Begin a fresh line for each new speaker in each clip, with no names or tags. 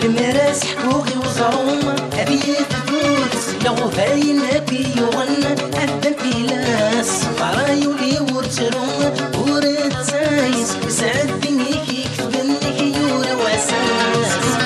المراس حقوقي وزروم أبيت فوت لو باين أبي يغنى أبا في لاس فرايو لي ورتروم ورد سايس سعد بنيك يكتبنك يورا واساس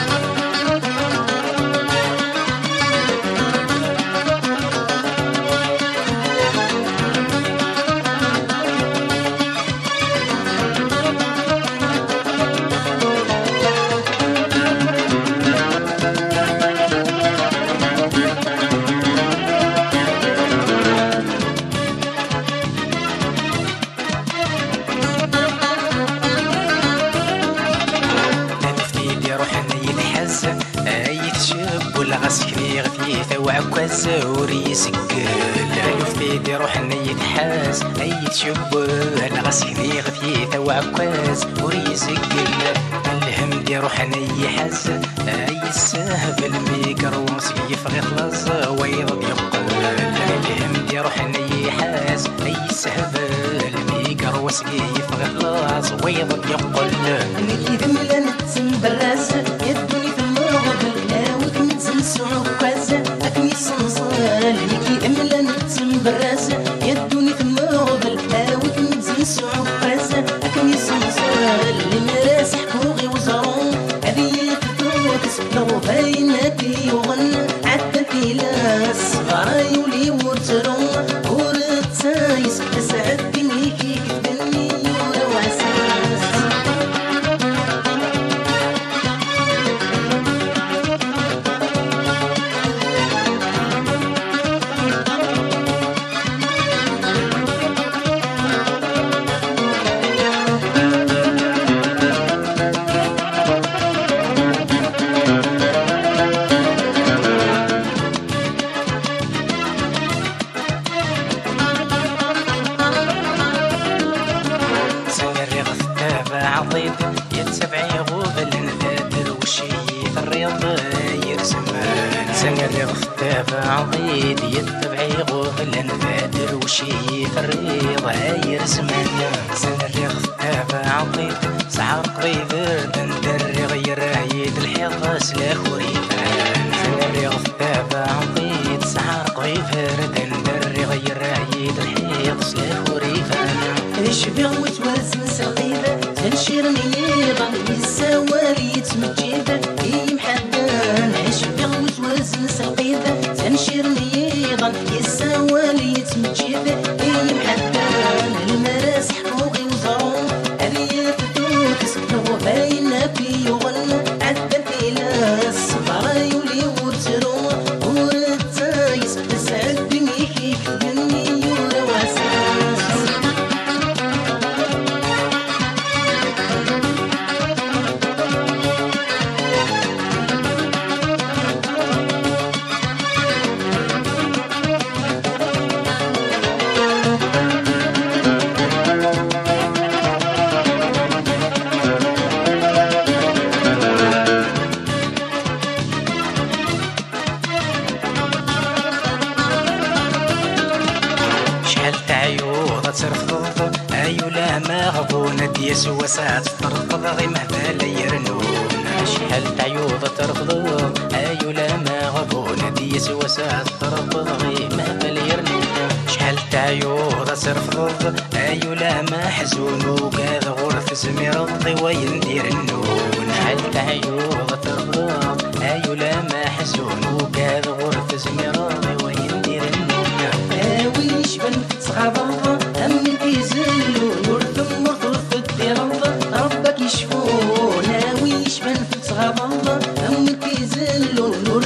غسكني غثيثة وعكاز وري سكل يفتيدي روحنا يتحاس أي تشبل غسكني غثيثة وعكاز وري سكل الهم دي روحنا يحز أي السهب الميكر ومسيف غيخلص ويض يقل الهم دي روحنا يحاس أي السهب الميكر ومسيف غيخلص ويض يقل
نكي ذملا نتسم بالراس يدوني في المغرب نسمع كازا أكني صنصال ليكي أملا نتسم بالراسة يدوني في المغبل هاوك نسمع كازا أكني صنصال المراس حقوقي وزرون هذي فتوكس لو باين أبي وغنى عدى في لاس غرايو لي ورترون ورد سايس أسعد بنيكي كتبني يورا وعساس
يتسبعي غوبل نفادر وشي في الرياض يرسمان سنر غفتاب عضيد يتبعي غوبل نفادر وشي في الرياض يرسمان سنر غفتاب عضيد سعر قضيبر دندر غير عيد الحيض سلاح وريفان سنر غفتاب عضيد سعر قضيبر دندر غير عيد الحيض سلاح وريفان الشبيع وتوازن سقيبة تنشير نيضا السوالي يتمجيبة اي محدان الشبيع وتوازن سقيبة تنشير نيضا السوالي يتمجيبة اي محدان المراس حقوقي وزرون أبي فتوكس لو باين أبي يغنى عدى في لاس فرايو لي ورترون ورد تايس تسعد بنيكي كتبني يورا واساس ترفض أيولا ما غضونة ديس وسات ترفض غي مهما لا يرنون شحال تعيوض ترفض أيولا ما غضونة ديس وسات ترفض غي مهما لا يرنون شحال تعيوض ترفض أيولا ما حزون وكاذ غرف سميرض وين دير النون شحال تعيوض ترفض أيولا ما حزون وكاذ غرف سميرض وين دير النون
ويش بنت صغابة أمن في زلو نور ثم غرفة رضا ربك يشفونا ويش بنت صغابة أمن في زلو نور